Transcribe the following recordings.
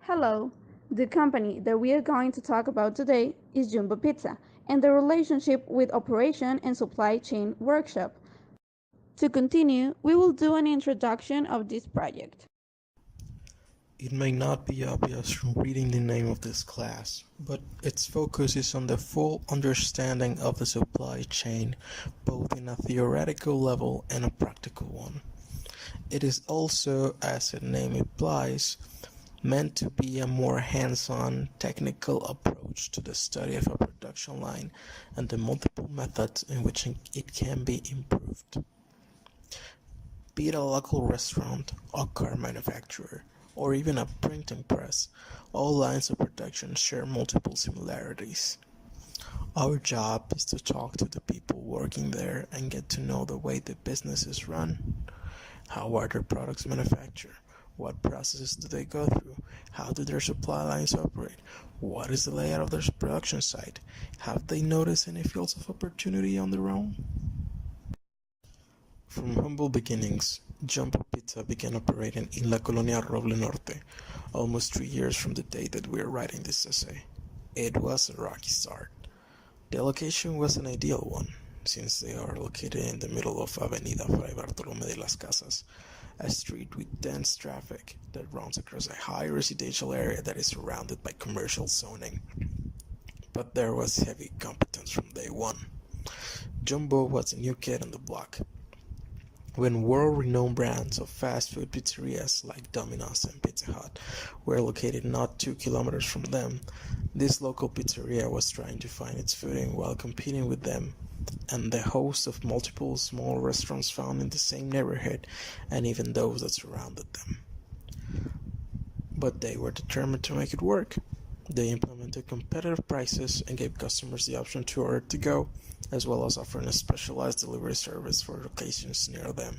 Hello. The company that we are going to talk about today is Jumbo Pizza and the relationship with Operation and Supply Chain Workshop. To continue, we will do an introduction of this project. It may not be obvious from reading the name of this class, but its focus is on the full understanding of the supply chain, both in a theoretical level and a practical one. It is also, as its name implies, meant to be a more hands-on, technical approach to the study of a production line and the multiple methods in which it can be improved. Be it a local restaurant, a car manufacturer, or even a printing press, all lines of production share multiple similarities. Our job is to talk to the people working there and get to know the way the business is run. How are their products manufactured? What processes do they go through? How do their supply lines operate? What is the layout of their production site? Have they noticed any fields of opportunity on their own? From humble beginnings, Jumbo Pizza began operating in La Colonia Roble Norte, almost 3 years from the day that we are writing this essay. It was a rocky start. The location was an ideal one, since they are located in the middle of Avenida Fray Bartolomé de las Casas, a street with dense traffic that runs across a high residential area that is surrounded by commercial zoning. But there was heavy competence from day one. Jumbo was a new kid on the block. When world-renowned brands of fast food pizzerias like Domino's and Pizza Hut were located not 2 kilometers from them, this local pizzeria was trying to find its footing while competing with them and the host of multiple small restaurants found in the same neighborhood and even those that surrounded them. But they were determined to make it work. They implemented competitive prices and gave customers the option to order to go, as well as offering a specialized delivery service for locations near them.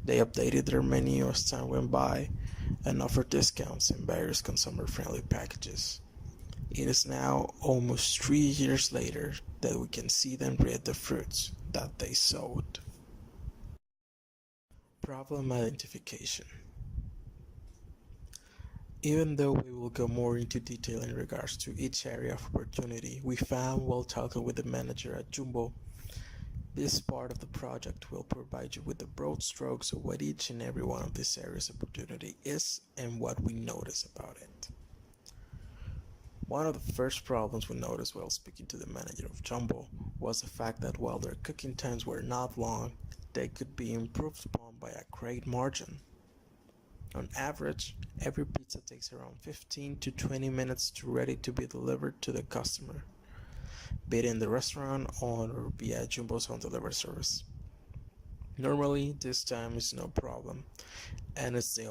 They updated their menu as time went by and offered discounts in various consumer-friendly packages. It is now almost 3 years later that we can see them reap the fruits that they sowed. Problem identification. Even though we will go more into detail in regards to each area of opportunity, we found while talking with the manager at Jumbo, this part of the project will provide you with the broad strokes of what each and every one of these areas of opportunity is and what we notice about it. One of the first problems we noticed while speaking to the manager of Jumbo was the fact that while their cooking times were not long, they could be improved upon by a great margin. On average, every pizza takes around 15 to 20 minutes to ready to be delivered to the customer, be it in the restaurant or via Jumbo's home delivery service. Normally, this time is no problem, and it's the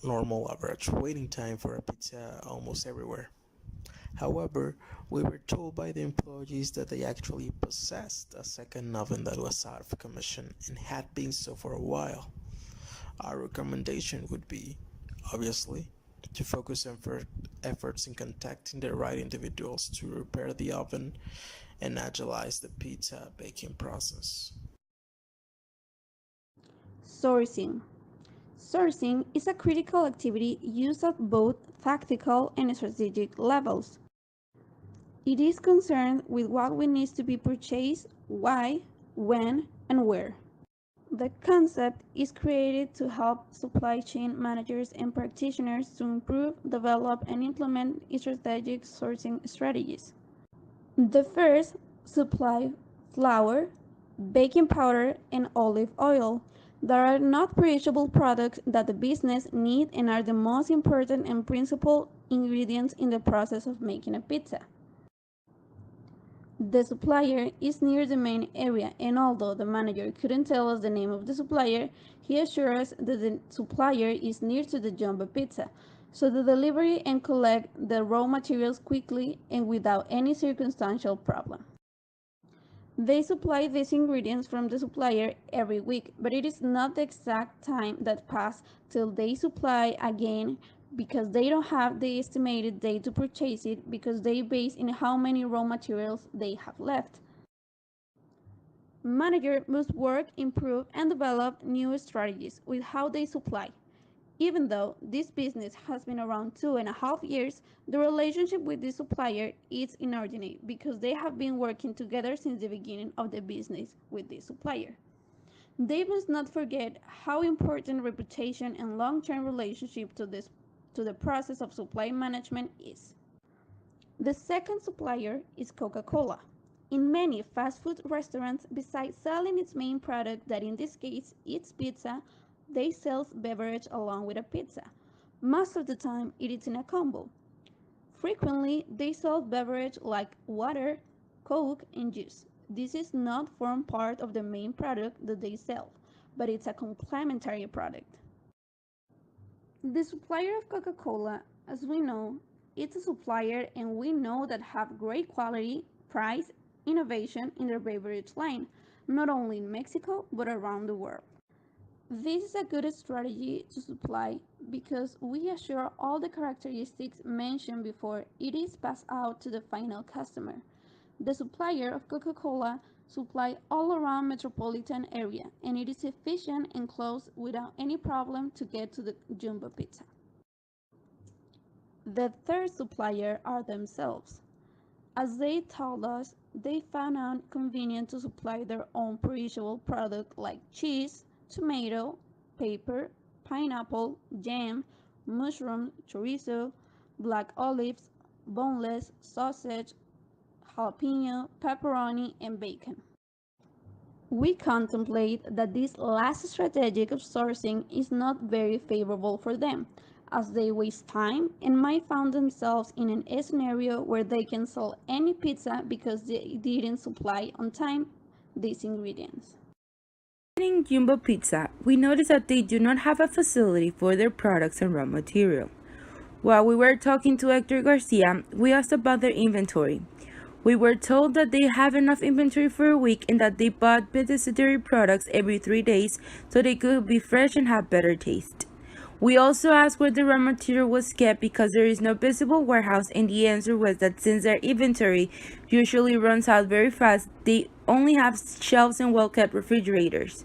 normal average waiting time for a pizza almost everywhere. However, we were told by the employees that they actually possessed a second oven that was out of commission and had been so for a while. Our recommendation would be, obviously, to focus efforts in contacting the right individuals to repair the oven and agilize the pizza baking process. Sourcing. Sourcing is a critical activity used at both tactical and strategic levels. It is concerned with what we need to be purchased, why, when, and where. The concept is created to help supply chain managers and practitioners to improve, develop, and implement strategic sourcing strategies. The first supply flour, baking powder, and olive oil that are not perishable products that the business need and are the most important and principal ingredients in the process of making a pizza. The supplier is near the main area, and although the manager couldn't tell us the name of the supplier, he assured us that the supplier is near to the Jumbo Pizza, so the delivery and collect the raw materials quickly and without any circumstantial problem. They supply these ingredients from the supplier every week, but it is not the exact time that pass till they supply again because they don't have the estimated date to purchase it because they base in how many raw materials they have left. Manager must work, improve, and develop new strategies with how they supply. Even though this business has been around 2.5 years, the relationship with this supplier is inordinate because they have been working together since the beginning of the business with this supplier. They must not forget how important reputation and long-term relationship to the process of supply management is. The second supplier is Coca-Cola. In many fast food restaurants, besides selling its main product, that in this case is pizza, they sell beverage along with a pizza. Most of the time, it is in a combo. Frequently, they sell beverage like water, Coke, and juice. This is not form part of the main product that they sell, but it's a complementary product. The supplier of Coca-Cola, as we know, it's a supplier and we know that have great quality, price, innovation in their beverage line, not only in Mexico but around the world. This is a good strategy to supply because we assure all the characteristics mentioned before it is passed out to the final customer. The supplier of Coca-Cola supply all around metropolitan area and it is efficient and close without any problem to get to the Jumbo Pizza. The third supplier are themselves. As they told us, they found it convenient to supply their own perishable product like cheese, tomato, paper, pineapple, jam, mushroom, chorizo, black olives, boneless, sausage, jalapeno, pepperoni, and bacon. We contemplate that this last strategic of sourcing is not very favorable for them, as they waste time and might find themselves in an scenario where they can sell any pizza because they didn't supply on time these ingredients. In Jumbo Pizza, we noticed that they do not have a facility for their products and raw material. While we were talking to Hector Garcia, we asked about their inventory. We were told that they have enough inventory for a week and that they bought patisserie products every 3 days so they could be fresh and have better taste. We also asked where the raw material was kept because there is no visible warehouse, and the answer was that since their inventory usually runs out very fast, they only have shelves and well-kept refrigerators.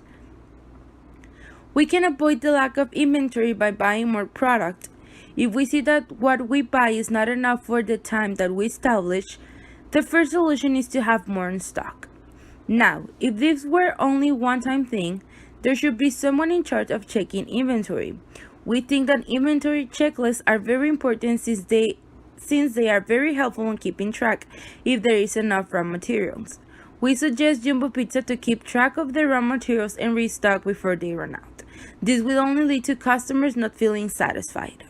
We can avoid the lack of inventory by buying more product. If we see that what we buy is not enough for the time that we establish, the first solution is to have more in stock. Now, if this were only one-time thing, there should be someone in charge of checking inventory. We think that inventory checklists are very important since they are very helpful in keeping track if there is enough raw materials. We suggest Jumbo Pizza to keep track of their raw materials and restock before they run out. This will only lead to customers not feeling satisfied.